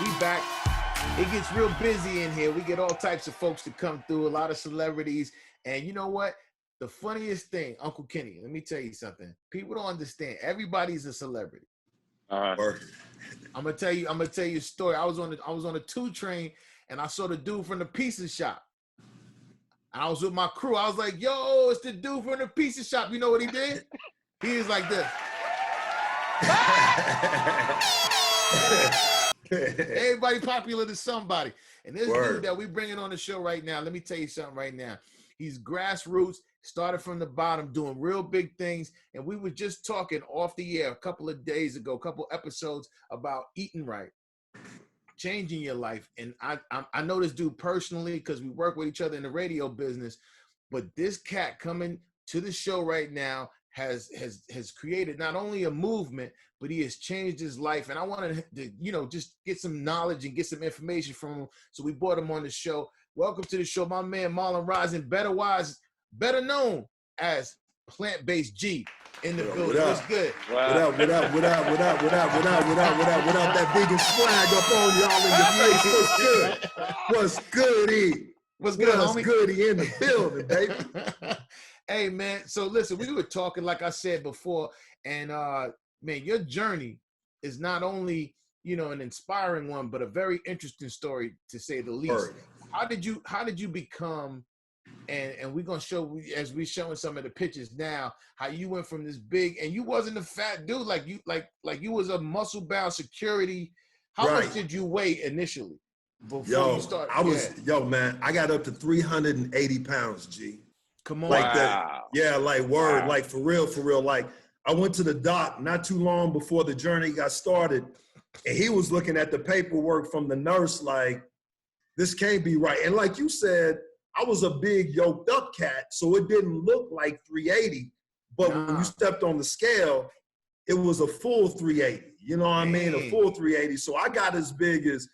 We back. It gets real busy in here. We get all types of folks to come through, a lot of celebrities. And you know what? The funniest thing, Uncle Kenny, let me tell you something. People don't understand. Everybody's a celebrity. I'm gonna tell you a story. I was on a 2 train and I saw the dude from the pizza shop. I was with my crew. I was like, yo, it's the dude from the pizza shop. You know what he did? He was like this. Everybody popular to somebody. And this dude that we bringing on the show right now, let me tell you something right now. He's grassroots, started from the bottom, doing real big things. And we were just talking off the air a couple of days ago, a couple episodes about eating right, changing your life. And I know this dude personally because we work with each other in the radio business. But this cat coming to the show right now has created not only a movement, but he has changed his life. And I wanted to, just get some knowledge and get some information from him. So we brought him on the show. Welcome to the show, my man Marlon Rising, better known as Plant-Based G in the building. What's good? Wow. What up? That vegan swag up on y'all in your face. What's good? What's good, homie? What's good in the building, baby? Hey, man. So listen, we were talking, like I said before, and man, your journey is not only, an inspiring one, but a very interesting story, to say the least. How did you become, and we're gonna show, as we showing some of the pictures now, how you went from this big, and you wasn't a fat dude, like you was a muscle bound security. How much did you weigh initially before you started? Man, I got up to 380 pounds, G. Come on. Like that. Yeah, like word, like for real. Like I went to the doc not too long before the journey got started, and he was looking at the paperwork from the nurse like, this can't be right. And like you said, I was a big yoked up cat, so it didn't look like 380. But when you stepped on the scale, it was a full 380. You know what I mean? A full 380. So I got as big as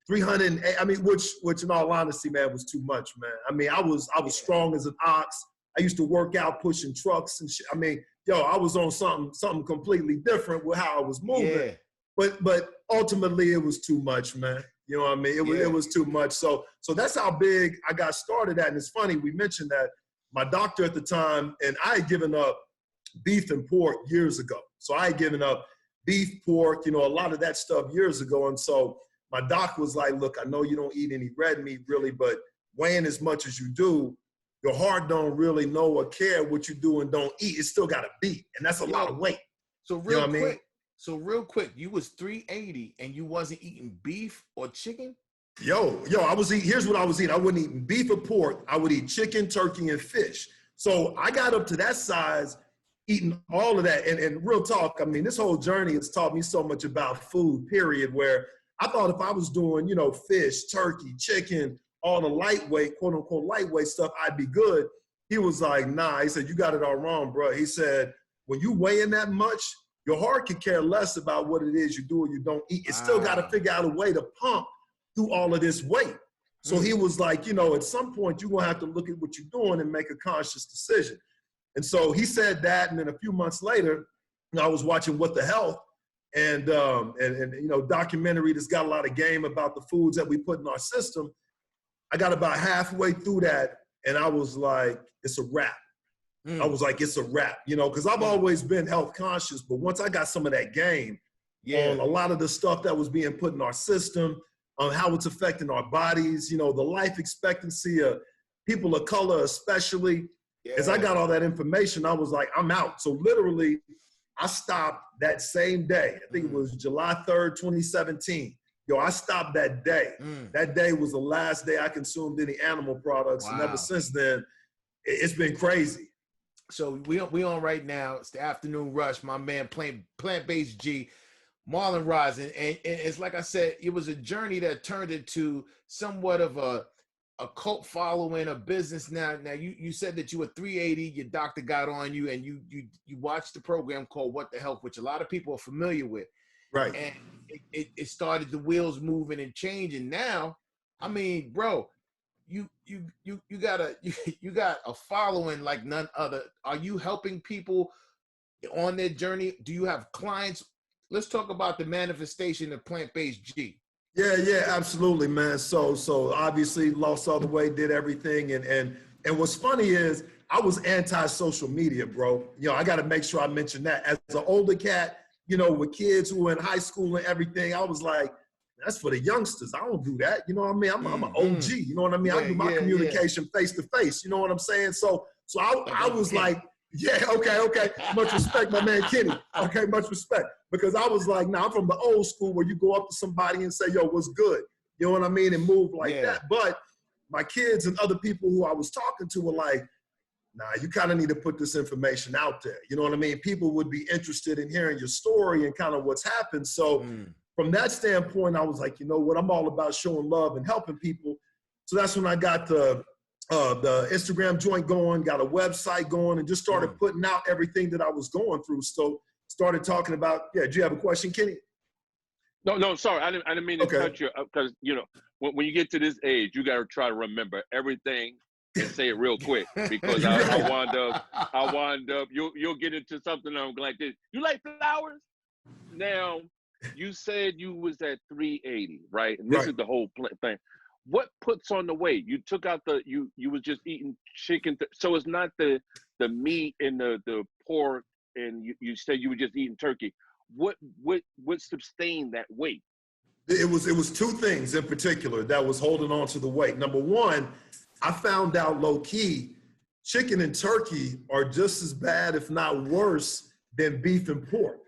308. I mean, which in all honesty, man, was too much, man. I mean, I was strong as an ox. I used to work out pushing trucks and shit. I mean, I was on something completely different with how I was moving. Yeah. But ultimately, it was too much, man. You know what I mean? It was too much. So that's how big I got started at. And it's funny, we mentioned that my doctor at the time, and I had given up beef and pork years ago. So I had given up beef, pork, a lot of that stuff years ago. And so my doc was like, look, I know you don't eat any red meat really, but weighing as much as you do, your heart don't really know or care what you do and don't eat. It still got to beat. And that's a lot of weight. So real quick, you was 380 and you wasn't eating beef or chicken? I was eating, here's what I was eating. I wasn't eating beef or pork. I would eat chicken, turkey, and fish. So I got up to that size, eating all of that. And real talk, I mean, this whole journey has taught me so much about food, period, where I thought if I was doing, fish, turkey, chicken, all the lightweight, quote unquote, lightweight stuff, I'd be good. He was like, nah, he said, you got it all wrong, bro. He said, when you weigh in that much, your heart could care less about what it is you do or you don't eat. It still got to figure out a way to pump through all of this weight. So he was like, at some point you're going to have to look at what you're doing and make a conscious decision. And so he said that. And then a few months later, I was watching What the Health and documentary that's got a lot of game about the foods that we put in our system. I got about halfway through that and I was like, it's a wrap. I was like, it's a wrap, because I've always been health conscious, but once I got some of that game on a lot of the stuff that was being put in our system, on how it's affecting our bodies, the life expectancy of people of color especially, as I got all that information, I was like, I'm out. So literally, I stopped that same day. I think it was July 3rd, 2017. I stopped that day. That day was the last day I consumed any animal products. And ever since then, it's been crazy. So we on right now. It's the afternoon rush. My man, Plant-Based G, Marlon Rising, and it's like I said, it was a journey that turned into somewhat of a cult following, a business. Now you said that you were 380. Your doctor got on you, and you watched the program called What the Health, which a lot of people are familiar with. Right. And it started the wheels moving and changing. Now, I mean, bro, you got a following like none other. Are you helping people on their journey? Do you have clients? Let's talk about the manifestation of Plant-Based G. Yeah, absolutely, man. So obviously lost all the weight, did everything, and what's funny is I was anti-social media, bro. You know, I got to make sure I mention that. As an older cat, you know, with kids who were in high school and everything, I was like, that's for the youngsters. I don't do that. You know what I mean? I'm an OG. You know what I mean? I do my communication face to face. You know what I'm saying? So I was like, yeah, okay. Much respect, my man Kenny. Okay, much respect. Because I was like, nah, I'm from the old school where you go up to somebody and say, yo, what's good? You know what I mean? And move like that. But my kids and other people who I was talking to were like, nah, you kind of need to put this information out there. You know what I mean? People would be interested in hearing your story and kind of what's happened. So from that standpoint, I was like, you know what? I'm all about showing love and helping people. So that's when I got the Instagram joint going, got a website going, and just started putting out everything that I was going through. So started talking about, do you have a question, Kenny? No, sorry. I didn't mean to cut you up because, you know, when you get to this age, you got to try to remember everything and say it real quick because I wind up, you'll get into something like this. You like flowers? Now, you said you was at 380, right? And this is the whole thing. What puts on the weight? You took out you was just eating chicken. So it's not the meat and the pork, and you said you were just eating turkey. What sustained that weight? It was two things in particular that was holding on to the weight. Number one, I found out low key, chicken and turkey are just as bad, if not worse, than beef and pork.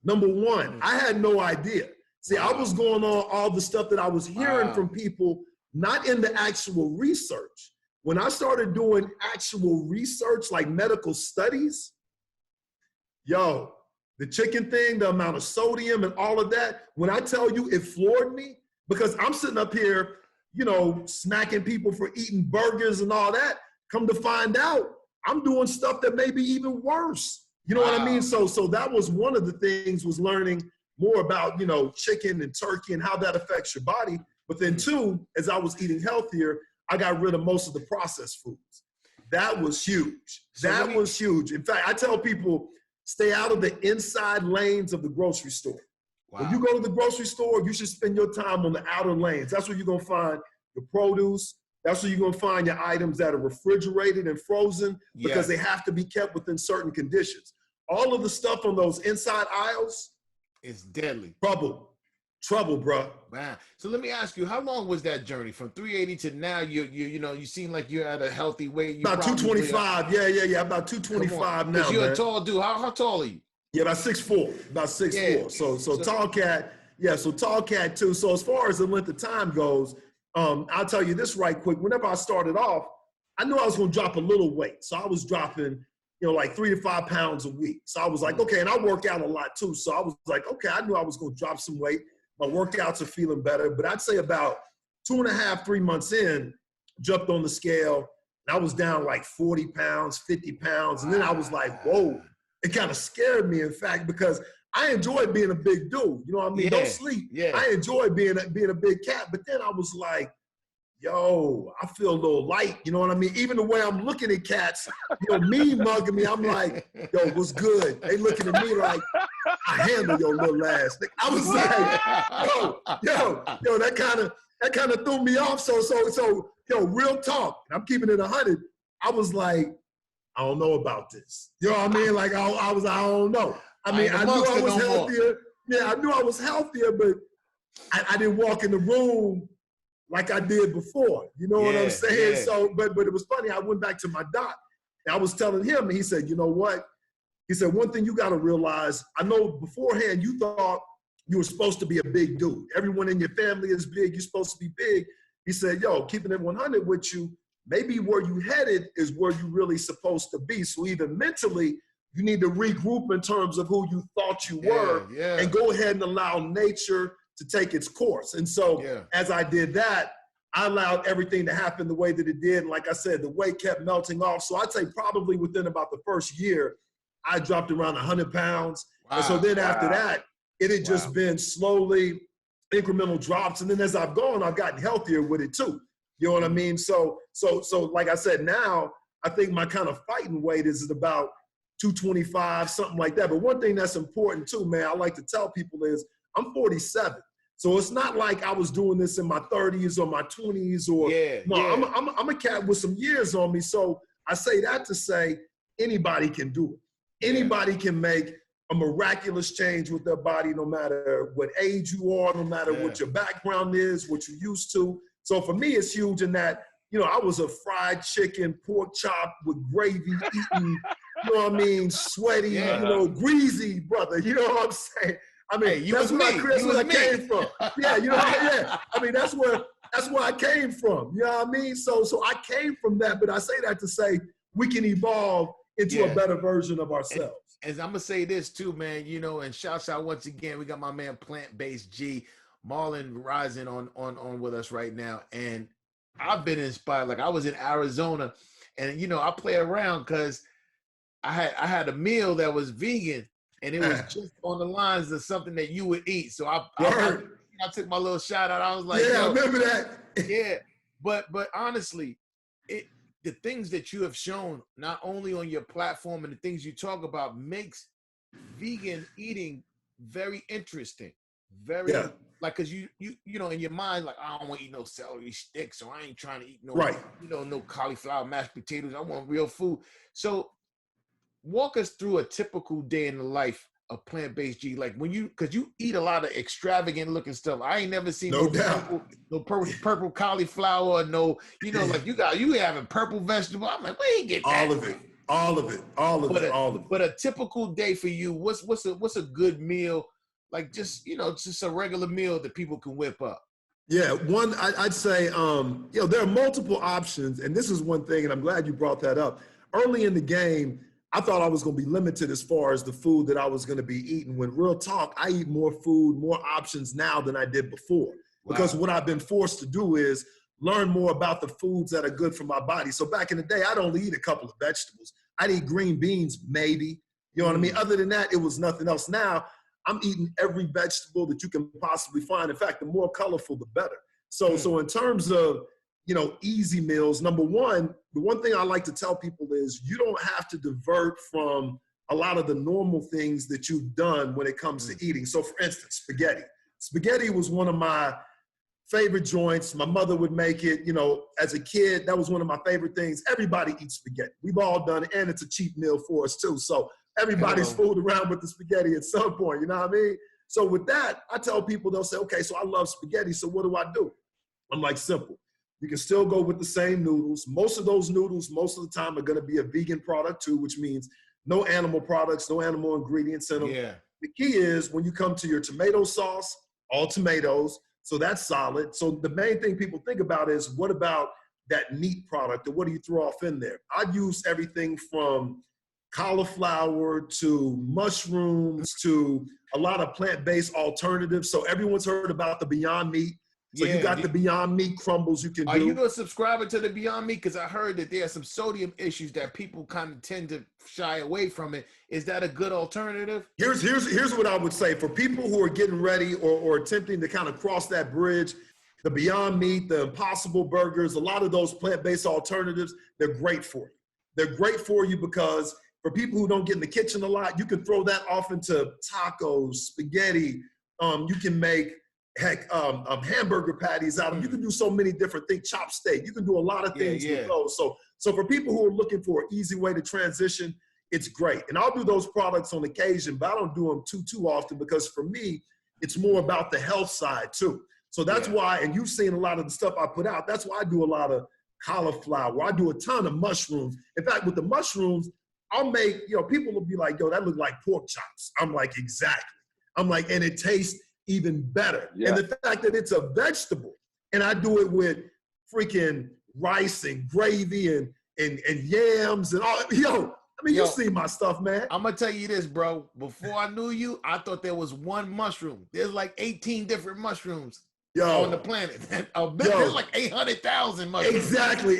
Number one, I had no idea. See, I was going on all the stuff that I was hearing from people, not in the actual research. When I started doing actual research, like medical studies, yo, the chicken thing, the amount of sodium and all of that, when I tell you it floored me, because I'm sitting up here, you know, smacking people for eating burgers and all that. Come to find out, I'm doing stuff that may be even worse. You know what I mean? So that was one of the things, was learning more about, you know, chicken and turkey and how that affects your body. But then two, as I was eating healthier, I got rid of most of the processed foods. That was huge. That was huge. In fact, I tell people, stay out of the inside lanes of the grocery store. When you go to the grocery store, you should spend your time on the outer lanes. That's where you're gonna find your produce. That's where you're gonna find your items that are refrigerated and frozen because they have to be kept within certain conditions. All of the stuff on those inside aisles, it's deadly. Trouble, bro. Wow. So let me ask you, how long was that journey from 380 to now? You seem like you're at a healthy weight. About 225. Yeah. About 225 now. Because you're a tall dude. How tall are you? Yeah, about 6'4". About 6'4". So tall cat. Yeah, so tall cat too. So as far as the length of time goes, I'll tell you this right quick. Whenever I started off, I knew I was gonna drop a little weight. So I was dropping, you know, like 3 to 5 pounds a week. So I was like, okay, and I work out a lot too. So I was like, okay, I knew I was gonna drop some weight. My workouts are feeling better. But I'd say about 2.5, 3 months in, jumped on the scale, and I was down like 40 pounds, 50 pounds. And then I was like, whoa, it kind of scared me, in fact, because I enjoy being a big dude. You know what I mean? Don't sleep. I enjoy being a big cat. But then I was like, yo, I feel a little light. You know what I mean? Even the way I'm looking at cats, you know, me mugging me, I'm like, yo, what's good? They looking at me like, I handle your little ass. I was like, yo, that kind of threw me off. So, yo, real talk. I'm keeping it 100. I was like, I don't know about this. You know what I mean? Like, I don't know. I mean, I knew I was healthier. Yeah, I knew I was healthier, but I didn't walk in the room like I did before. You know what I'm saying? Yeah. So, but it was funny. I went back to my doc, and I was telling him, and he said, you know what? He said, one thing you got to realize, I know beforehand you thought you were supposed to be a big dude. Everyone in your family is big. You're supposed to be big. He said, yo, keeping it 100 with you, maybe where you headed is where you really supposed to be. So even mentally, you need to regroup in terms of who you thought you were and go ahead and allow nature to take its course. And so as I did that, I allowed everything to happen the way that it did. And like I said, the weight kept melting off. So I'd say probably within about the first year, I dropped around 100 pounds. Wow. And so then after that, it had just been slowly incremental drops. And then as I've gone, I've gotten healthier with it too. You know what I mean? So like I said, now I think my kind of fighting weight is at about 225, something like that. But one thing that's important too, man, I like to tell people is I'm 47. So it's not like I was doing this in my 30s or my 20s or I'm a cat with some years on me. So I say that to say anybody can do it. Anybody can make a miraculous change with their body, no matter what age you are, no matter what your background is, what you're used to. So for me, it's huge in that, you know, I was a fried chicken, pork chop with gravy eating, you know what I mean, sweaty, you know, greasy brother. You know what I'm saying? I mean, hey, that's where I came from. Yeah, you know, I mean, that's where I came from. You know what I mean? So I came from that, but I say that to say we can evolve into a better version of ourselves. And I'm gonna say this too, man, you know, and shouts out once again, we got my man Plant-Based G, Marlon rising on with us right now. And I've been inspired. Like I was in Arizona and, you know, I play around because I had a meal that was vegan and it was just on the lines of something that you would eat. So I took my little shout out. I was like, I remember that. But honestly, the things that you have shown, not only on your platform and the things you talk about, makes vegan eating very interesting. Very like, cause you know, in your mind, like, I don't want to eat no celery sticks, or I ain't trying to eat no, you know, no cauliflower mashed potatoes. I want real food. So walk us through a typical day in the life of Plant-Based G. Like when cause you eat a lot of extravagant looking stuff. I ain't never seen no purple cauliflower, no, you know, like you having purple vegetable. I'm like, where you get that? All of it. But a typical day for you, what's a good meal? Like just, you know, just a regular meal that people can whip up. Yeah, I'd say, you know, there are multiple options, and this is one thing, and I'm glad you brought that up. Early in the game, I thought I was going to be limited as far as the food that I was going to be eating. When real talk, I eat more food, more options now than I did before. Because what I've been forced to do is learn more about the foods that are good for my body. So back in the day, I'd only eat a couple of vegetables. I'd eat green beans, maybe. You know what I mean? Other than that, it was nothing else. Now, I'm eating every vegetable that you can possibly find. In fact, the more colorful, the better. So in terms of, you know, easy meals, number one, the one thing I like to tell people is you don't have to divert from a lot of the normal things that you've done when it comes to eating. So for instance, spaghetti. Spaghetti was one of my favorite joints. My mother would make it, you know, as a kid, that was one of my favorite things. Everybody eats spaghetti. We've all done it, and it's a cheap meal for us too. So everybody's fooled around with the spaghetti at some point, you know what I mean? So with that, I tell people, they'll say, okay, so I love spaghetti, so what do? I'm like, simple. You can still go with the same noodles. Most of those noodles, most of the time, are gonna be a vegan product too, which means no animal products, no animal ingredients in them. Yeah. The key is when you come to your tomato sauce, all tomatoes, so that's solid. So the main thing people think about is, what about that meat product, or what do you throw off in there? I use everything from cauliflower to mushrooms to a lot of plant-based alternatives. So everyone's heard about the Beyond Meat. So you got the Beyond Meat crumbles you can do. Are you a subscriber to the Beyond Meat? Because I heard that there are some sodium issues that people kind of tend to shy away from it. Is that a good alternative? Here's what I would say. For people who are getting ready or attempting to kind of cross that bridge, the Beyond Meat, the Impossible Burgers, a lot of those plant-based alternatives, they're great for you. They're great for you because for people who don't get in the kitchen a lot, you can throw that off into tacos, spaghetti. You can make hamburger patties out of them. You can do so many different things. Chopped steak. You can do a lot of things with those. So for people who are looking for an easy way to transition, it's great. And I'll do those products on occasion, but I don't do them too often because for me, it's more about the health side too. So that's why, and you've seen a lot of the stuff I put out. That's why I do a lot of cauliflower. I do a ton of mushrooms. In fact, with the mushrooms, I'll make, you know, people will be like, yo, that look like pork chops. I'm like, exactly. I'm like, and it tastes even better. And the fact that it's a vegetable, and I do it with freaking rice and gravy and yams and all, yo, I mean, you see my stuff, man. I'm gonna tell you this, bro. Before I knew you, I thought there was one mushroom. There's like 18 different mushrooms on the planet. There's like 800,000 mushrooms. Exactly.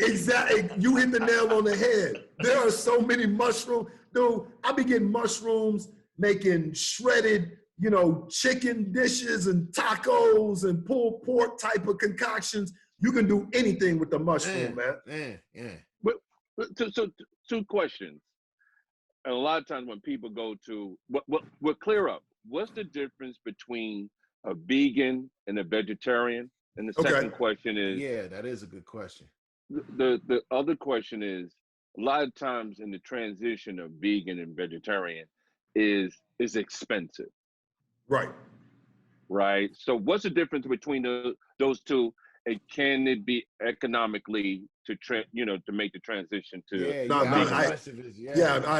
You hit the nail on the head. There are so many mushrooms. Dude, I be getting mushrooms, making shredded, you know, chicken dishes and tacos and pulled pork type of concoctions. You can do anything with the mushroom, man. But so two questions. And a lot of times when people go to, we'll clear up. What's the difference between a vegan and a vegetarian? And the second question is, yeah, that is a good question. The other question is, a lot of times in the transition of vegan and vegetarian is expensive. Right. Right. So what's the difference between those two, and can it be economically to make the transition to? I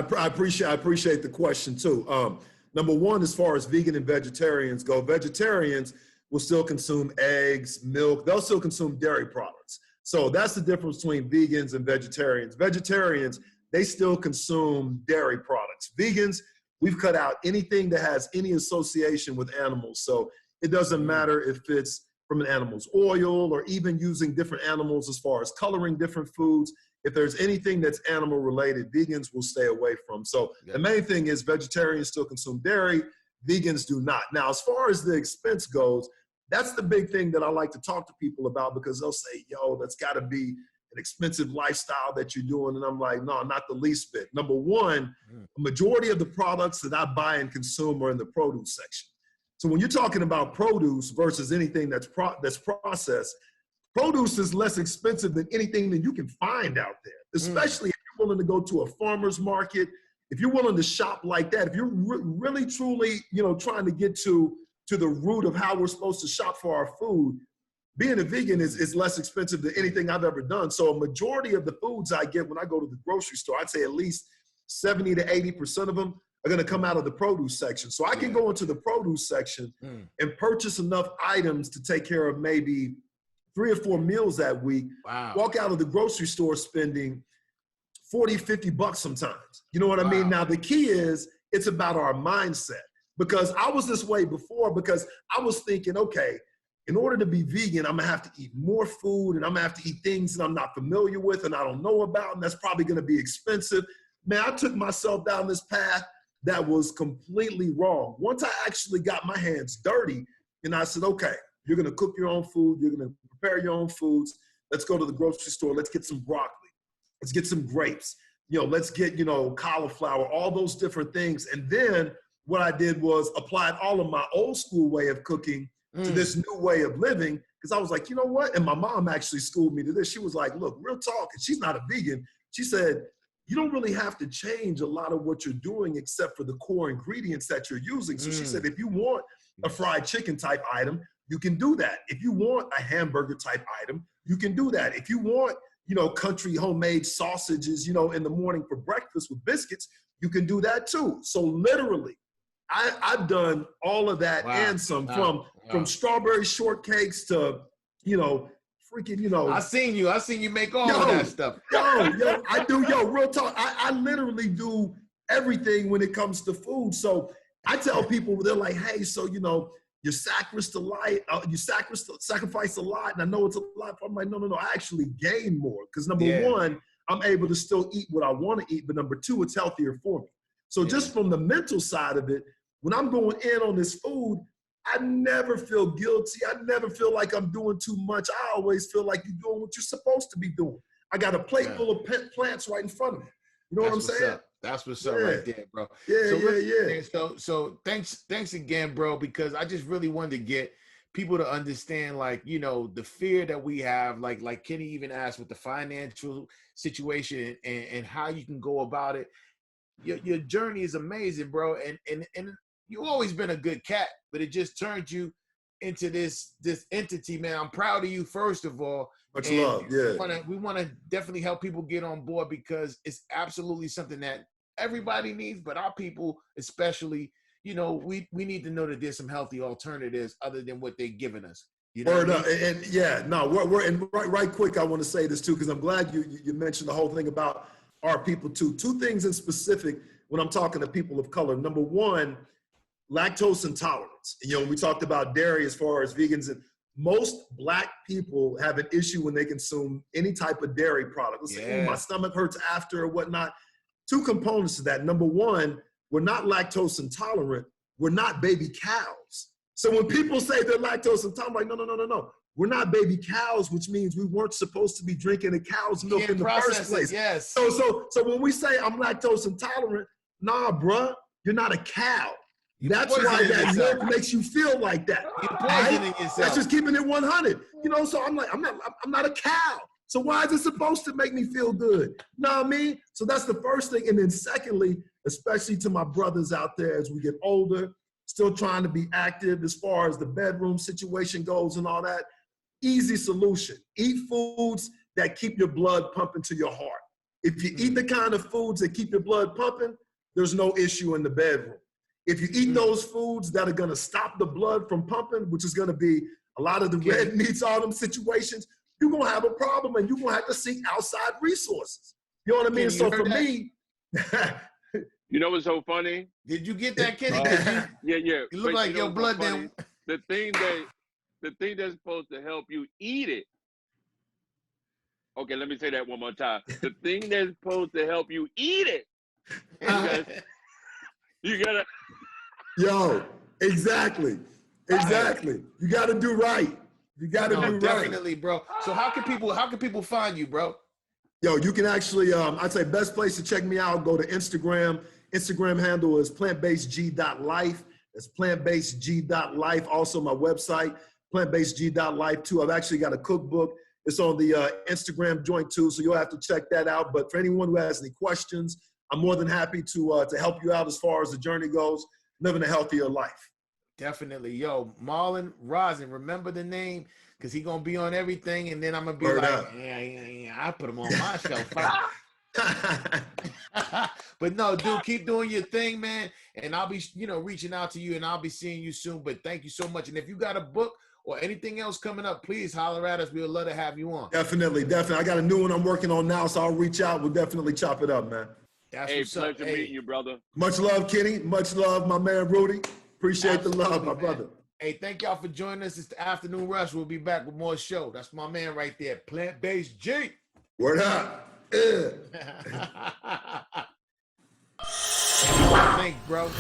appreciate the question too. Number one, as far as vegan and vegetarians go, vegetarians will still consume eggs, milk. They'll still consume dairy products. So that's the difference between vegans and vegetarians. Vegetarians, they still consume dairy products. Vegans, we've cut out anything that has any association with animals. So it doesn't matter if it's from an animal's oil or even using different animals as far as coloring different foods. If there's anything that's animal related, vegans will stay away from. So the main thing is vegetarians still consume dairy, vegans do not. Now, as far as the expense goes, that's the big thing that I like to talk to people about, because they'll say, yo, that's gotta be an expensive lifestyle that you're doing. And I'm like, no, not the least bit. Number one, a majority of the products that I buy and consume are in the produce section. So when you're talking about produce versus anything that's processed, produce is less expensive than anything that you can find out there, especially if you're willing to go to a farmer's market, if you're willing to shop like that, if you're really, truly, trying to get to the root of how we're supposed to shop for our food, being a vegan is less expensive than anything I've ever done. So a majority of the foods I get when I go to the grocery store, I'd say at least 70 to 80% of them are going to come out of the produce section. So I can go into the produce section and purchase enough items to take care of maybe 3 or 4 meals that week, walk out of the grocery store spending 40, 50 bucks sometimes. You know what I mean? Now, the key is it's about our mindset, because I was this way before, because I was thinking, okay, in order to be vegan, I'm gonna have to eat more food, and I'm gonna have to eat things that I'm not familiar with and I don't know about, and that's probably gonna be expensive. Man, I took myself down this path that was completely wrong. Once I actually got my hands dirty and I said, okay, you're gonna cook your own food, you're gonna prepare your own foods, let's go to the grocery store, let's get some broccoli, let's get some grapes, let's get, cauliflower, all those different things. And then what I did was applied all of my old school way of cooking to this new way of living, because I was like, you know what? And my mom actually schooled me to this. She was like, look, real talk, and she's not a vegan. She said, you don't really have to change a lot of what you're doing except for the core ingredients that you're using. So she said, if you want a fried chicken type item, you can do that. If you want a hamburger type item, you can do that. If you want, country homemade sausages, in the morning for breakfast with biscuits, you can do that too. So literally, I've done all of that and some, from strawberry shortcakes to, freaking, I seen you make all of that stuff. I do, real talk. I literally do everything when it comes to food. So I tell people, they're like, hey, so, you sacrifice a lot, and I know it's a lot. I'm like, no, I actually gain more, because number one, I'm able to still eat what I want to eat, but number two, it's healthier for me. So just from the mental side of it, when I'm going in on this food, I never feel guilty. I never feel like I'm doing too much. I always feel like you're doing what you're supposed to be doing. I got a plate full of plants right in front of me. You know what I'm saying? That's what's up right there, bro. So thanks again, bro, because I just really wanted to get people to understand, like, the fear that we have, like Kenny even asked, with the financial situation and how you can go about it. Your journey is amazing, bro. And you've always been a good cat, but it just turned you into this entity, man. I'm proud of you, first of all. Much love, yeah. We want to definitely help people get on board, because it's absolutely something that everybody needs, but our people especially, we need to know that there's some healthy alternatives other than what they're giving us. We're right quick, I want to say this too, because I'm glad you mentioned the whole thing about our people too. 2 things in specific when I'm talking to people of color. Number one, lactose intolerance. When we talked about dairy as far as vegans, and most Black people have an issue when they consume any type of dairy product. Let's say, my stomach hurts after or whatnot. 2 components to that. Number one, we're not lactose intolerant. We're not baby cows. So when people say they're lactose intolerant, I'm like, no. We're not baby cows, which means we weren't supposed to be drinking a cow's milk in the first place. Yes. So when we say I'm lactose intolerant, nah, bruh, you're not a cow. That's why that milk makes you feel like that. You're poisoning yourself. That's just keeping it 100. You know, so I'm like, I'm not a cow. So why is it supposed to make me feel good? You know what I mean? So that's the first thing. And then secondly, especially to my brothers out there as we get older, still trying to be active as far as the bedroom situation goes and all that, easy solution. Eat foods that keep your blood pumping to your heart. If you eat the kind of foods that keep your blood pumping, there's no issue in the bedroom. If you eat those foods that are gonna stop the blood from pumping, which is gonna be a lot of the red meats, all them situations, you're gonna have a problem and you're gonna have to seek outside resources. You know what I mean? So for me, you know what's so funny? Did you get that, Kenny? Yeah. It looked like your blood then. The thing that's supposed to help you eat it. Okay, let me say that one more time. The thing that's supposed to help you eat it. You gotta. Yo, exactly. You gotta do right. You gotta do right. Definitely, bro. So how can people find you, bro? Yo, you can actually, I'd say best place to check me out, go to Instagram. Instagram handle is plantbasedg.life. That's plantbasedg.life. Also my website, plantbasedg.life too. I've actually got a cookbook. It's on the Instagram joint too, so you'll have to check that out. But for anyone who has any questions, I'm more than happy to help you out as far as the journey goes, living a healthier life. Definitely. Yo, Marlon Rosin, remember the name? Because he's going to be on everything, and then I'm going to be yeah, I put him on my shelf. But no, dude, keep doing your thing, man. And I'll be, reaching out to you, and I'll be seeing you soon. But thank you so much. And if you got a book or anything else coming up, please holler at us. We'd love to have you on. Definitely. I got a new one I'm working on now, so I'll reach out. We'll definitely chop it up, man. That's pleasure meeting you, brother. Much love, Kenny. Much love, my man, Rudy. Appreciate the love, my brother. Hey, thank y'all for joining us. It's the Afternoon Rush. We'll be back with more show. That's my man right there, Plant-Based G. Word up. Thanks, bro. Yo,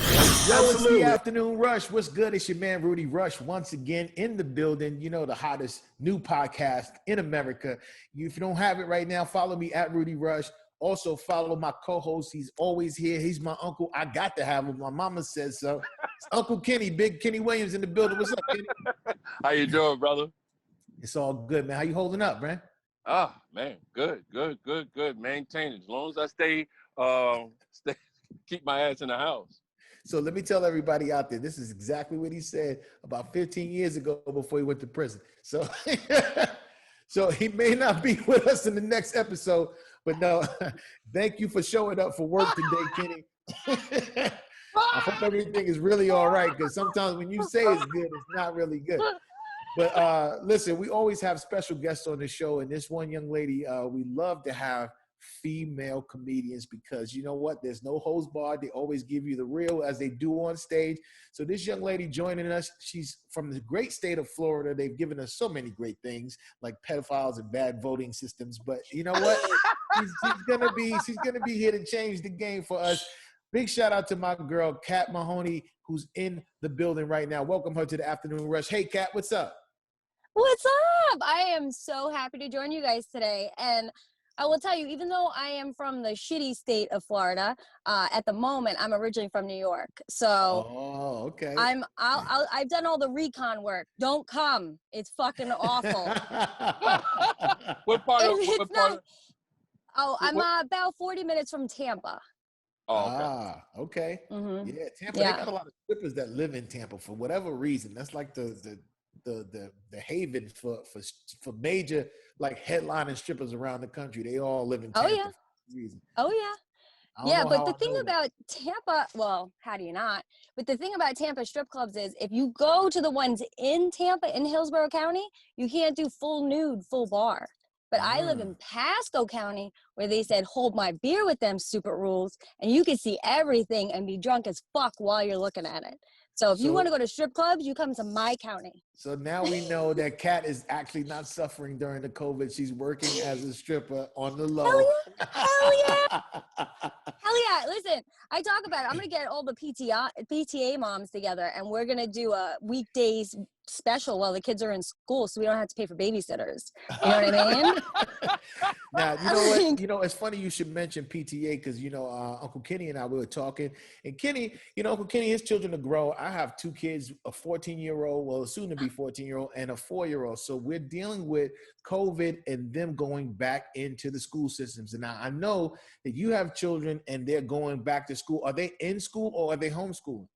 it's the Afternoon Rush. What's good? It's your man, Rudy Rush, once again in the building. The hottest new podcast in America. If you don't have it right now, follow me at Rudy Rush. Also, follow my co-host. He's always here. He's my uncle. I got to have him. My mama says so. It's Uncle Kenny, Big Kenny Williams in the building. What's up, Kenny? How you doing, brother? It's all good, man. How you holding up, man? Man, good. Maintain it. As long as I stay, keep my ass in the house. So let me tell everybody out there, this is exactly what he said about 15 years ago before he went to prison. So, so he may not be with us in the next episode, but no, thank you for showing up for work today, Kenny. I hope everything is really all right, because sometimes when you say it's good, it's not really good. But listen, we always have special guests on the show, and this one young lady, we love to have female comedians, because you know what? There's no holds barred. They always give you the real, as they do on stage. So this young lady joining us, she's from the great state of Florida. They've given us so many great things, like pedophiles and bad voting systems. But you know what? she's gonna be here to change the game for us. Big shout out to my girl, Kat Mahoney, who's in the building right now. Welcome her to the Afternoon Rush. Hey, Kat, what's up? What's up? I am so happy to join you guys today. And I will tell you, even though I am from the shitty state of Florida, at the moment, I'm originally from New York. So okay. I've done all the recon work. Don't come. It's fucking awful. What part? I'm about 40 minutes from Tampa. Oh, okay. Mm-hmm. Yeah, Tampa. They got a lot of strippers that live in Tampa for whatever reason. That's like the haven for major like headlining strippers around the country. They all live in Tampa for some reason. Oh yeah. Yeah, but the thing about Tampa, well, how do you not? But the thing about Tampa strip clubs is if you go to the ones in Tampa, in Hillsborough County, you can't do full nude, full bar. But I live in Pasco County, where they said, hold my beer with them stupid rules, and you can see everything and be drunk as fuck while you're looking at it. So if you want to go to strip clubs, you come to my county. So now we know that Kat is actually not suffering during the COVID. She's working as a stripper on the low. Hell yeah! Hell yeah! Hell yeah! Listen, I talk about it. I'm gonna get all the PTA moms together, and we're gonna do a weekdays special while the kids are in school, so we don't have to pay for babysitters. You know what I mean? Now, you know what? You know, it's funny you should mention PTA because, you know, Uncle Kenny and I, we were talking. And Kenny, you know, Uncle Kenny, his children are grown. I have 2 kids, a 14-year-old, well, soon to be 14-year-old, and a 4-year-old. So we're dealing with COVID and them going back into the school systems. And now I know that you have children and they're going back to school. Are they in school or are they homeschooling?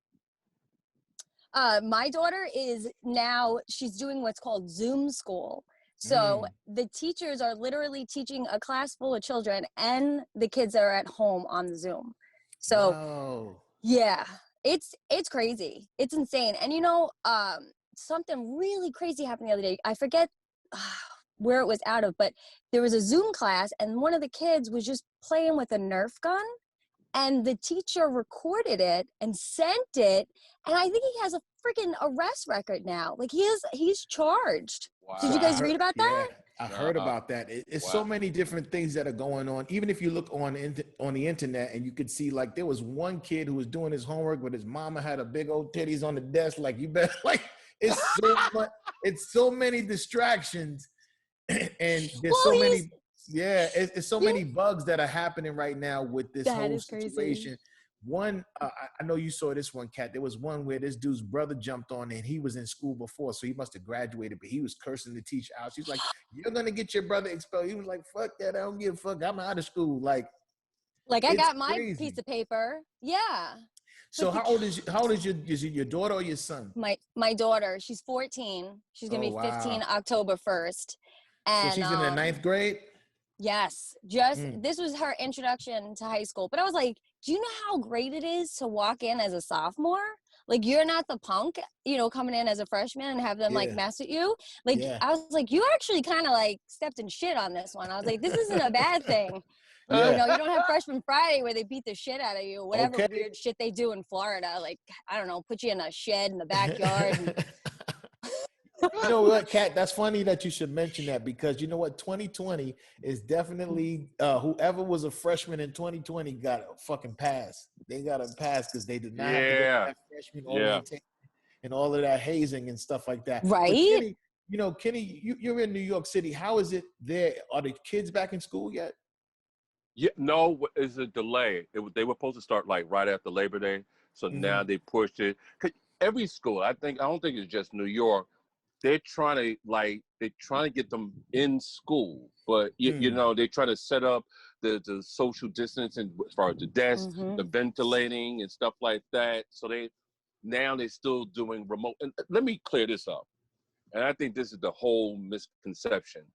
My daughter is now, she's doing what's called Zoom school. So the teachers are literally teaching a class full of children and the kids are at home on the Zoom. So wow. Yeah, it's crazy. It's insane. And you know, something really crazy happened the other day. I forget where it was out of, but there was a Zoom class and one of the kids was just playing with a Nerf gun. And the teacher recorded it and sent it. And I think he has a freaking arrest record now. Like he's charged. Wow. Did you guys read about that? Yeah, I heard about that. It's so many different things that are going on. Even if you look on the internet and you could see, like, there was one kid who was doing his homework, but his mama had a big old titties on the desk. Like, you better, like, it's so much, it's so many distractions. And there's so many. Yeah, it's so many bugs that are happening right now with this whole situation. One, I know you saw this one, Kat. There was one where this dude's brother jumped on and he was in school before, so he must have graduated, but he was cursing the teacher out. She's like, "You're gonna get your brother expelled." He was like, "Fuck that! I don't give a fuck. I'm out of school." Like I got my piece of paper. Yeah. So how old is your daughter or your son? My daughter. She's 14. She's gonna be 15 October 1st. And so she's in the 9th grade. Yes, this was her introduction to high school. But I was like, do you know how great it is to walk in as a sophomore? Like, you're not the punk, you know, coming in as a freshman and have them like mess at you. Like, I was like, you actually kind of like stepped in shit on this one. I was like, this isn't a bad thing. You know, you don't have Freshman Friday where they beat the shit out of you, whatever weird shit they do in Florida. Like, I don't know, put you in a shed in the backyard. And you know what, Kat? That's funny that you should mention that because you know what? 2020 is definitely whoever was a freshman in 2020 got a fucking pass. They got a pass because they did not have to go to that freshman orientation and all of that hazing and stuff like that. Right? Kenny, you know, Kenny, you're in New York City. How is it there? Are the kids back in school yet? Yeah, no, it's a delay. They were supposed to start like right after Labor Day, so now they pushed it. 'Cause every school, I don't think it's just New York. They're trying to get them in school, but you know, they're trying to set up the social distancing as far as the desks, the ventilating and stuff like that. So they're still doing remote. And let me clear this up. And I think this is the whole misconception.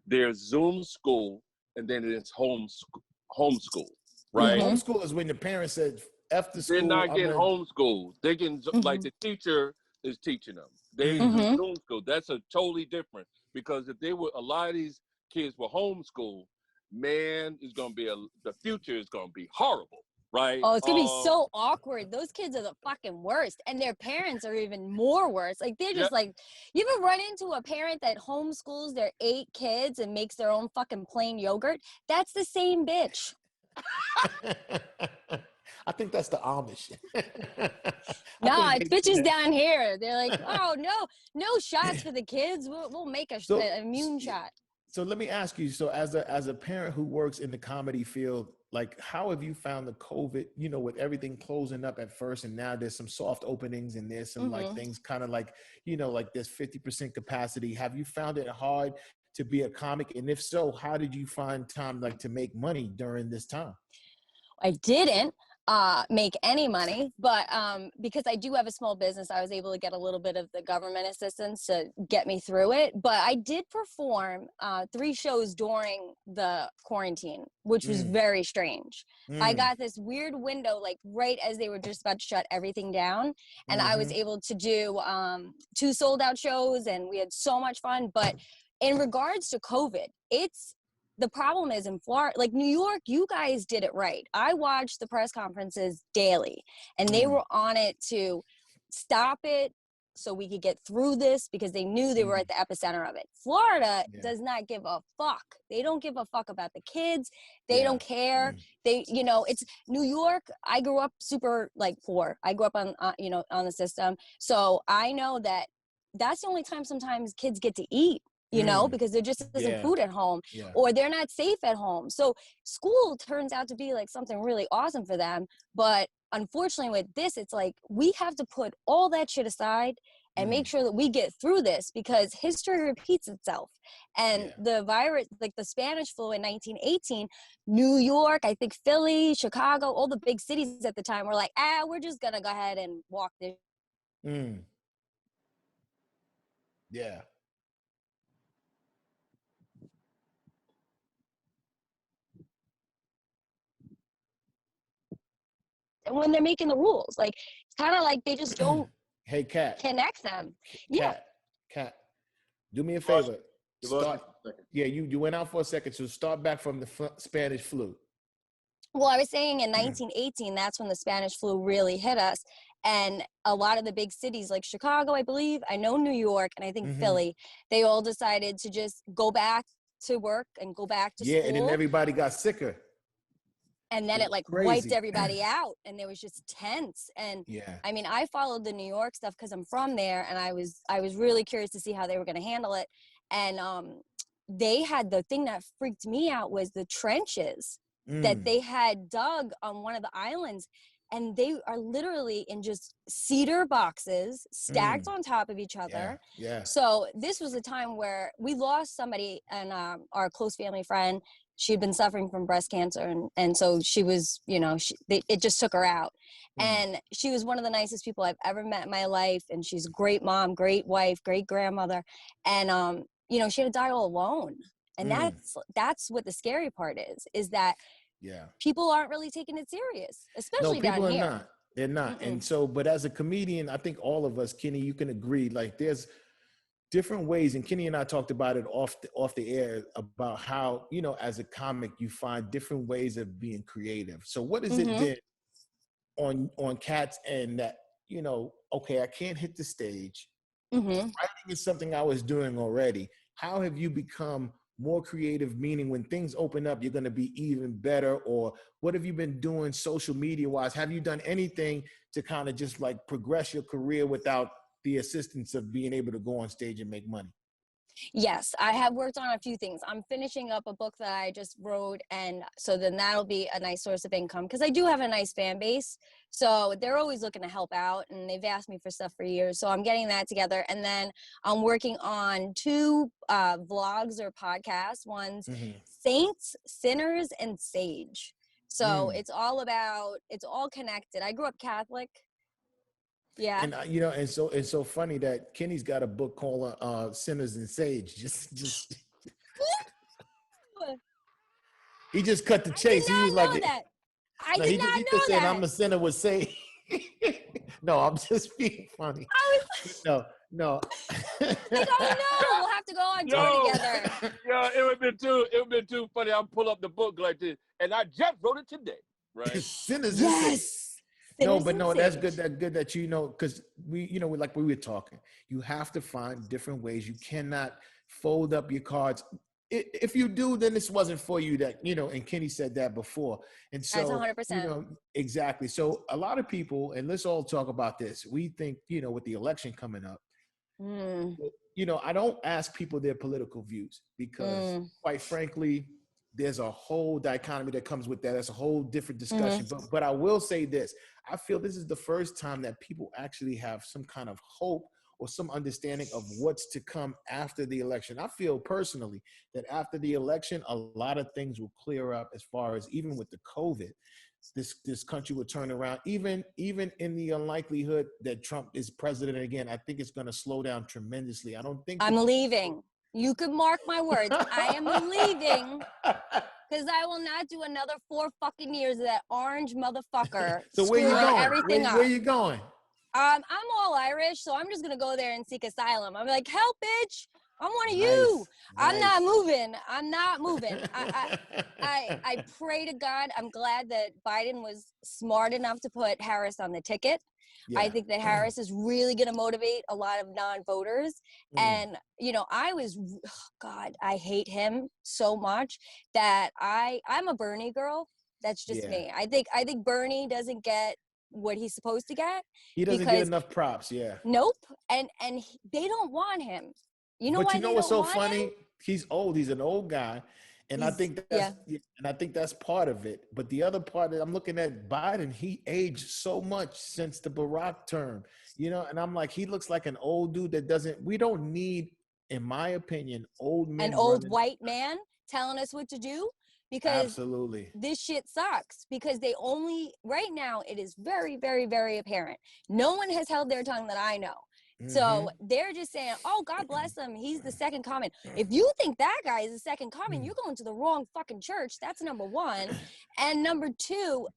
There's Zoom school and then there's homeschool, right? Homeschool is when the parents said, F the school. They're not getting homeschooled. They're getting, like the teacher is teaching them. They Zoom school. That's a totally different, because if they were, a lot of these kids were homeschooled, man, the future is going to be horrible. Right. Oh, it's gonna be so awkward. Those kids are the fucking worst, and their parents are even more worse. Like, they're just like, you ever run into a parent that homeschools their 8 kids and makes their own fucking plain yogurt? That's the same bitch. I think that's the Amish. No, it's bitches down here. They're like, oh no shots for the kids. We'll make an immune shot. So let me ask you, so as a parent who works in the comedy field, like, how have you found the COVID, you know, with everything closing up at first and now there's some soft openings and there's some like things kind of like, you know, like there's 50% capacity. Have you found it hard to be a comic? And if so, how did you find time like to make money during this time? I didn't make any money, but because I do have a small business, I was able to get a little bit of the government assistance to get me through it. But I did perform 3 shows during the quarantine, which was very strange. I got this weird window, like right as they were just about to shut everything down. And I was able to do 2 sold out shows, and we had so much fun. But in regards to COVID, the problem is in Florida, like New York, you guys did it right. I watched the press conferences daily, and they were on it to stop it, so we could get through this because they knew they were at the epicenter of it. Florida does not give a fuck. They don't give a fuck about the kids. They don't care. They, you know, it's New York. I grew up super like poor. I grew up on, you know, on the system. So I know that that's the only time sometimes kids get to eat, you know, because there just isn't food at home or they're not safe at home. So school turns out to be like something really awesome for them. But unfortunately with this, it's like we have to put all that shit aside and make sure that we get through this because history repeats itself. And the virus, like the Spanish flu in 1918, New York, I think Philly, Chicago, all the big cities at the time were like, we're just gonna go ahead and walk this. Yeah. And when they're making the rules, like it's kind of like they just don't hey Kat, connect them. Kat, do me a favor. Start, you went out for a second, so start back from the Spanish flu. Well, I was saying in 1918, that's when the Spanish flu really hit us. And a lot of the big cities like Chicago, I believe, I know New York, and I think Philly, they all decided to just go back to work and go back to school. Yeah, and then everybody got sicker. And then it like wiped everybody out and it was just tense. And I mean, I followed the New York stuff because I'm from there and I was really curious to see how they were going to handle it. And they had, the thing that freaked me out was the trenches that they had dug on one of the islands. And they are literally in just cedar boxes stacked on top of each other. So this was a time where we lost somebody and our close family friend. She'd been suffering from breast cancer. And so she was, you know, it just took her out. And she was one of the nicest people I've ever met in my life. And she's a great mom, great wife, great grandmother. And, you know, she had to die all alone. And that's what the scary part is that people aren't really taking it serious, especially down here. Not. They're not. And so, but as a comedian, I think all of us, Kenny, you can agree, like there's different ways, and Kenny and I talked about it off the air about how, you know, as a comic, you find different ways of being creative. So what is it then on Kat's end that, you know, okay, I can't hit the stage. Writing is something I was doing already. How have you become more creative, meaning when things open up, you're going to be even better? Or what have you been doing social media wise? Have you done anything to kind of just like progress your career without the assistance of being able to go on stage and make money? Yes, I have worked on a few things. I'm finishing up a book that I just wrote, and so then that'll be a nice source of income because I do have a nice fan base. So they're always looking to help out, and they've asked me for stuff for years. So I'm getting that together, and then I'm working on 2 vlogs or podcasts. One's Saints, Sinners, and Sage. So it's all connected. I grew up Catholic. Yeah. And you know, and so it's so funny that Kenny's got a book called Sinners and Sage. Just he just cut the chase. He was like, I did not know that. Said, I'm a sinner with Sage. No, I'm just being funny. No. I don't know. We'll have to go on tour together. Yeah, it would have been too funny. I'll pull up the book like this, and I just wrote it today. Right? Sinners and Sage. No, but no, that's good. That's good that you know, because we like we were talking. You have to find different ways. You cannot fold up your cards. If you do, then this wasn't for you. That, you know, and Kenny said that before. And so, that's 100%. you know, exactly. So a lot of people, and let's all talk about this. We think, you know, with the election coming up, you know, I don't ask people their political views because, quite frankly, there's a whole dichotomy that comes with that. That's a whole different discussion. But I will say this. I feel this is the first time that people actually have some kind of hope or some understanding of what's to come after the election. I feel personally that after the election, a lot of things will clear up as far as even with the COVID, this country will turn around. Even in the unlikelihood that Trump is president again, I think it's going to slow down tremendously. I don't think— I'm leaving. You could mark my words. I am leaving because I will not do another 4 fucking years of that orange motherfucker. So where you going? Everything where you going? I'm all Irish, so I'm just gonna go there and seek asylum. I'm like, help, bitch! I'm one of you. I'm not moving. I'm not moving. I pray to God. I'm glad that Biden was smart enough to put Harris on the ticket. Yeah. I think that Harris is really going to motivate a lot of non-voters. And, you know, I hate him so much that I'm a Bernie girl. That's just me. I think Bernie doesn't get what he's supposed to get. He doesn't get enough props. Yeah. Nope. And they don't want him. You know, but you know what's so funny? Him? He's old. He's an old guy. And I think that's part of it. But the other part that I'm looking at Biden, he aged so much since the Barack term, you know, and I'm like, he looks like an old dude we don't need, in my opinion, old men. An old white man telling us what to do, because absolutely this shit sucks, because right now it is very, very, very apparent. No one has held their tongue that I know. So they're just saying, oh, God bless him, he's the second coming. If you think that guy is the second coming, you're going to the wrong fucking church. That's number one. And number two,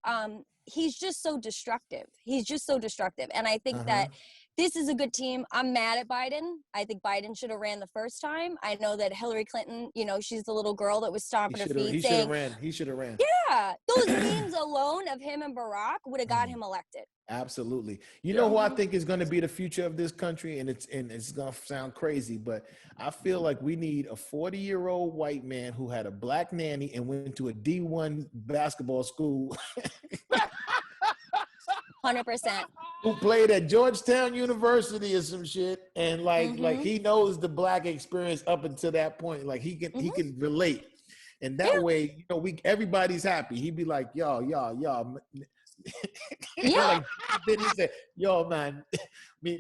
he's just so destructive. And I think that this is a good team. I'm mad at Biden. I think Biden should have ran the first time. I know that Hillary Clinton, you know, she's the little girl that was stomping her feet. He should have ran. Yeah. Those memes alone of him and Barack would have got him elected. Absolutely. You know who I think is going to be the future of this country, and it's going to sound crazy, but I feel like we need a 40-year-old white man who had a black nanny and went to a D1 basketball school. 100%. Who played at Georgetown University or some shit, and like he knows the black experience up until that point. Like he can relate, and that way, you know, everybody's happy. He'd be like, y'all. Like, then he said, yo, man, me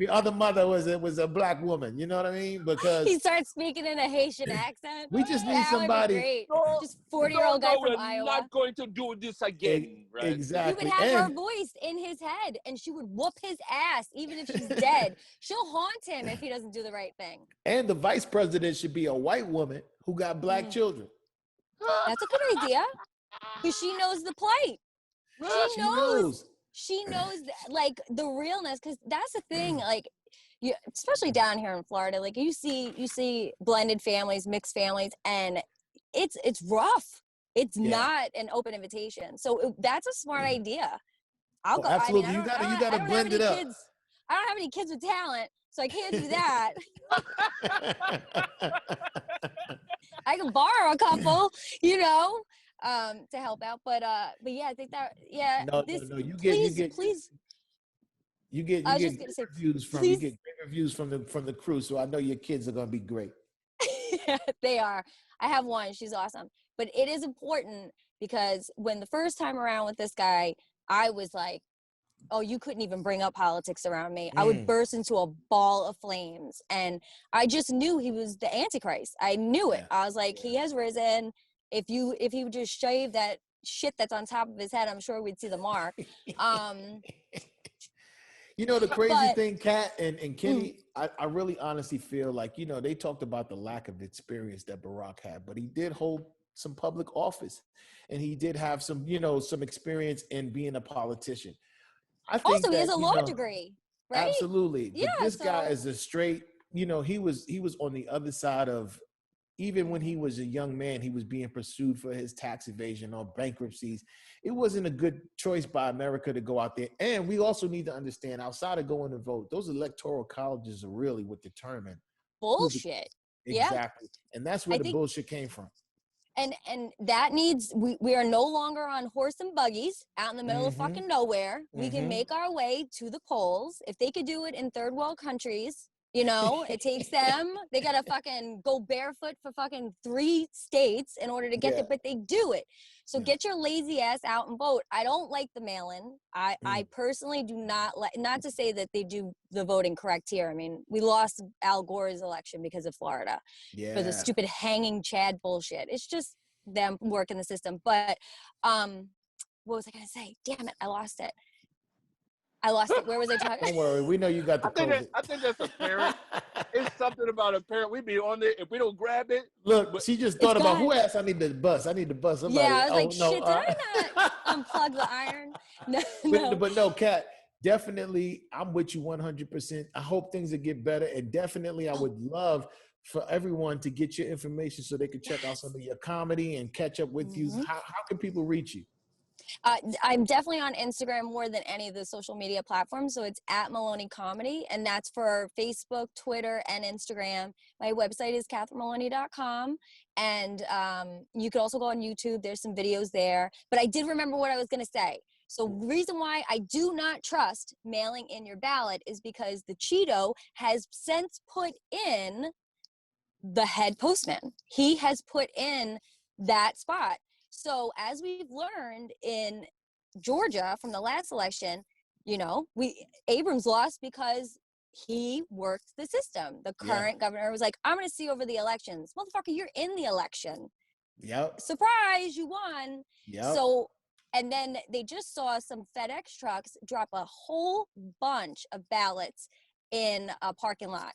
other mother was a black woman. You know what I mean? Because he starts speaking in a Haitian accent. We just need somebody. Just 40-year-old guy from Iowa. We're not going to do this again. Right? Exactly. He would have her voice in his head, and she would whoop his ass, even if she's dead. She'll haunt him if he doesn't do the right thing. And the vice president should be a white woman who got black children. That's a good idea, because she knows the plight. She knows like the realness, because that's the thing, like especially down here in Florida, like you see blended families, mixed families, and it's rough. It's not an open invitation. So that's a smart idea. I'll go. Absolutely. You gotta blend it up. I don't have any kids with talent, so I can't do that. I can borrow a couple, you know, to help out, but yeah, I think that please. You get great reviews from the crew, so I know your kids are gonna be great. Yeah, they are. I have one. She's awesome. But it is important, because when the first time around with this guy, I was like, oh, you couldn't even bring up politics around me. I would burst into a ball of flames, and I just knew he was the Antichrist. I knew it. I was like, he has risen. If he would just shave that shit that's on top of his head, I'm sure we'd see the mark. You know, the crazy thing, Kat and Kenny, I really honestly feel like, you know, they talked about the lack of experience that Barack had, but he did hold some public office, and he did have some, you know, some experience in being a politician. I think also, he has a law degree, right? Absolutely. Yeah, but this guy is a straight, you know, he was on the other side of, even when he was a young man, he was being pursued for his tax evasion or bankruptcies. It wasn't a good choice by America to go out there. And we also need to understand, outside of going to vote, those electoral colleges are really what determine bullshit. Exactly. And that's where the bullshit came from. And that needs, we are no longer on horse and buggies out in the middle of fucking nowhere. We can make our way to the polls. If they could do it in third world countries, you know, it takes them, they gotta fucking go barefoot for fucking 3 states in order to get there, but they do it. So get your lazy ass out and vote. I don't like the mail-in. I personally do not like, not to say that they do the voting correct here. I mean, we lost Al Gore's election because of Florida for the stupid hanging Chad bullshit. It's just them working the system. But what was I gonna say? Damn it, I lost it. Where was I talking? Don't worry, we know you got the COVID. I think that's a parent. It's something about a parent. We be on there. If we don't grab it. Look, she just thought about who asked I need the bus. Somebody. Yeah, I was like, shit, did I not unplug the iron? No. But no, Kat, definitely, I'm with you 100%. I hope things will get better. And definitely, I would love for everyone to get your information so they can check out some of your comedy and catch up with you? How can people reach you? I'm definitely on Instagram more than any of the social media platforms. So it's at Maloney Comedy, and that's for Facebook, Twitter, and Instagram. My website is catherinemaloney.com. And you can also go on YouTube. There's some videos there. But I did remember what I was going to say. So the reason why I do not trust mailing in your ballot is because the Cheeto has since put in the head postman. He has put in that spot. So as we've learned in Georgia from the last election, you know, Abrams lost because he worked the system. The current governor was like, I'm going to see over the elections. Motherfucker, you're in the election. Yep. Surprise, you won. Yep. So, and then they just saw some FedEx trucks drop a whole bunch of ballots in a parking lot.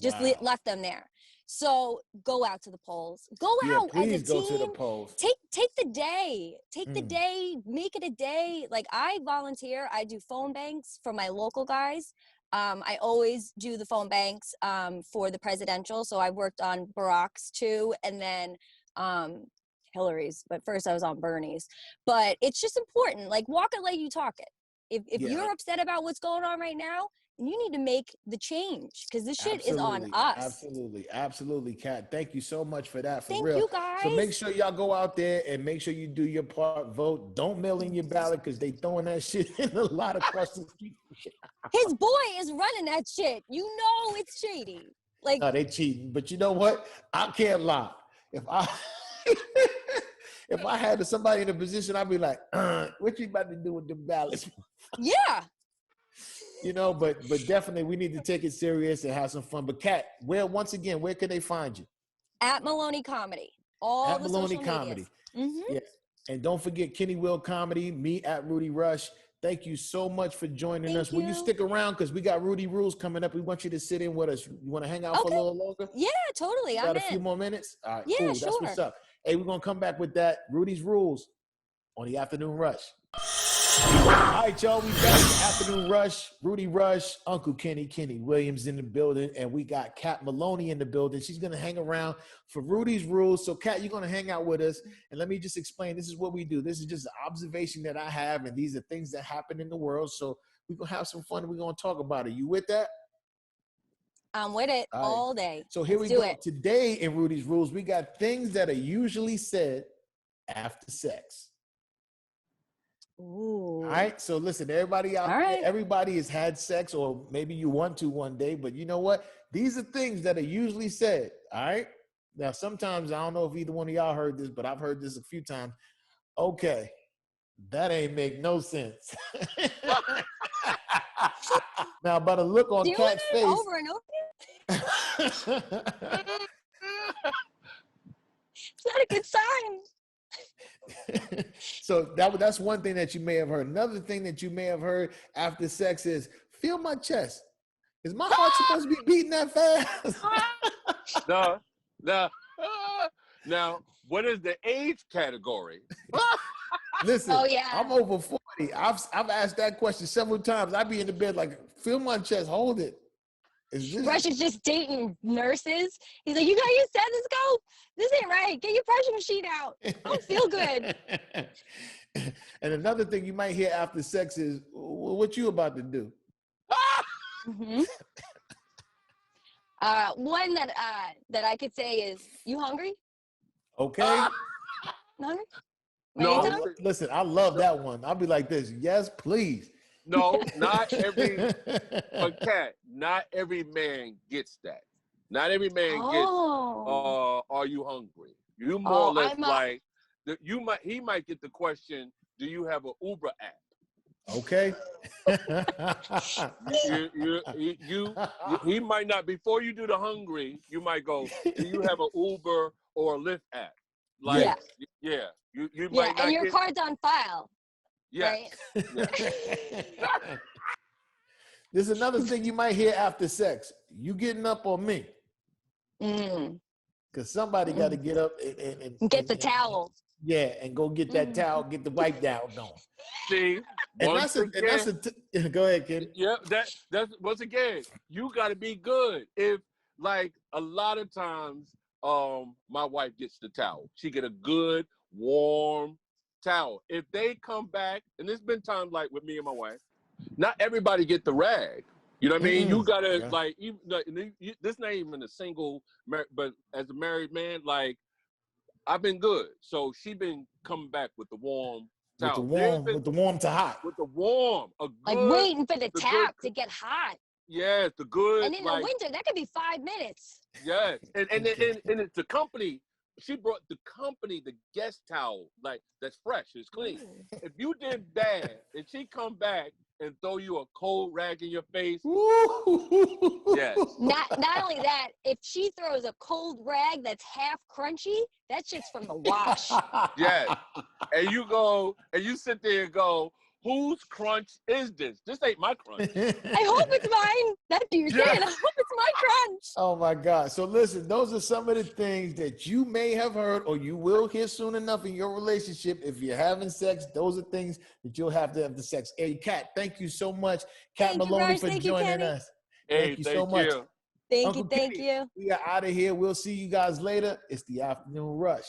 Just left them there. So go out to the polls. Go out please as a go team. to the polls. Take the day. Take the day. Make it a day. Like I volunteer. I do phone banks for my local guys. I always do the phone banks for the presidential. So I worked on Barack's too, and then Hillary's. But first I was on Bernie's. But it's just important. Like walk it like you talk it. If you're upset about what's going on right now, you need to make the change because this shit is on us. Absolutely, Kat. Thank you so much for that. Thank you, guys. So make sure y'all go out there and make sure you do your part. Vote. Don't mail in your ballot because they throwing that shit in a lot across the street. His boy is running that shit. You know it's shady. Like no, they cheating. But you know what? I can't lie. If I had somebody in a position, I'd be like, what you about to do with the ballots? Yeah. You know, but definitely we need to take it serious and have some fun. But Kat, where can they find you? At Maloney Comedy. All at the Maloney social Comedy. Mm-hmm. Yeah. And don't forget Kenny Will Comedy, me at Rudy Rush. Thank you so much for joining us. Will you stick around? Because we got Rudy Rules coming up. We want you to sit in with us. You want to hang out for a little longer? Yeah, totally. Got a few more minutes? All right, yeah, cool. Sure. That's what's up. Hey, we're going to come back with that. Rudy's Rules on the Afternoon Rush. All right, y'all, we back to Afternoon Rush. Rudy Rush, Uncle Kenny Williams in the building, and we got Kat Maloney in the building. She's going to hang around for Rudy's Rules. So, Kat, you're going to hang out with us, and let me just explain. This is what we do. This is just an observation that I have, and these are things that happen in the world. So, we're going to have some fun, and we're going to talk about it. You with that? I'm with it all day. So, here we go. Today in Rudy's Rules, we got things that are usually said after sex. Ooh. All right. So listen, everybody out there, everybody has had sex, or maybe you want to one day, but you know what? These are things that are usually said. All right. Now, sometimes I don't know if either one of y'all heard this, but I've heard this a few times. Okay. That ain't make no sense. Now, by the look on Kat's face. Over and over. It's not a good sign. So that's one thing that you may have heard. Another thing that you may have heard after sex is, feel my chest. Is my heart supposed to be beating that fast? No. Now, what is the age category? Listen, I'm over 40. I've asked that question several times. I be in the bed like, feel my chest, hold it. Rush is just dating nurses. He's like, you got your stethoscope? This ain't right. Get your pressure machine out. I don't feel good. And another thing you might hear after sex is, what you about to do? Mm-hmm. One that I could say is, you hungry? Okay. Hungry? No. Listen, I love that one. I'll be like this. Yes, please. No, not every, but Kat, not every man gets that. Not every man gets, are you hungry? You more or less like, he might get the question, do you have an Uber app? Okay. He might not, before you do the hungry, you might go, do you have an Uber or a Lyft app? Like, you might not and your get, card's on file. yeah. Right? Yeah. There's another thing you might hear after sex. You getting up on me? Because somebody got to get up and get the towel. Yeah, and go get that towel, get the wipe down going. See, go ahead, kid. Yeah, that's once again, you got to be good. If like a lot of times, my wife gets the towel. She get a good warm towel. If they come back, and there's been times like with me and my wife, not everybody get the rag. You know what I mean? You gotta like, even, this not even a single, but as a married man, like I've been good. So she been coming back with the warm towel. With the warm to hot. With the warm, a good, like waiting for the tap to get hot. Yes, the good. And in the winter, that could be 5 minutes. Yes, and it's the company. She brought the company the guest towel, like that's fresh, it's clean. If you did bad and she come back and throw you a cold rag in your face, yes. Not only that, if she throws a cold rag that's half crunchy, that shit's from the wash. Yes, and you go and you sit there and go, whose crunch is this? This ain't my crunch. I hope it's mine. That's what you're saying. I hope it's my crunch. Oh my God. So listen, those are some of the things that you may have heard or you will hear soon enough in your relationship. If you're having sex, those are things that you'll have to have the sex. Hey, Kat, thank you so much. Kat Maloney for joining us. Hey, thank you so much. Thank you. We are out of here. We'll see you guys later. It's the Afternoon Rush.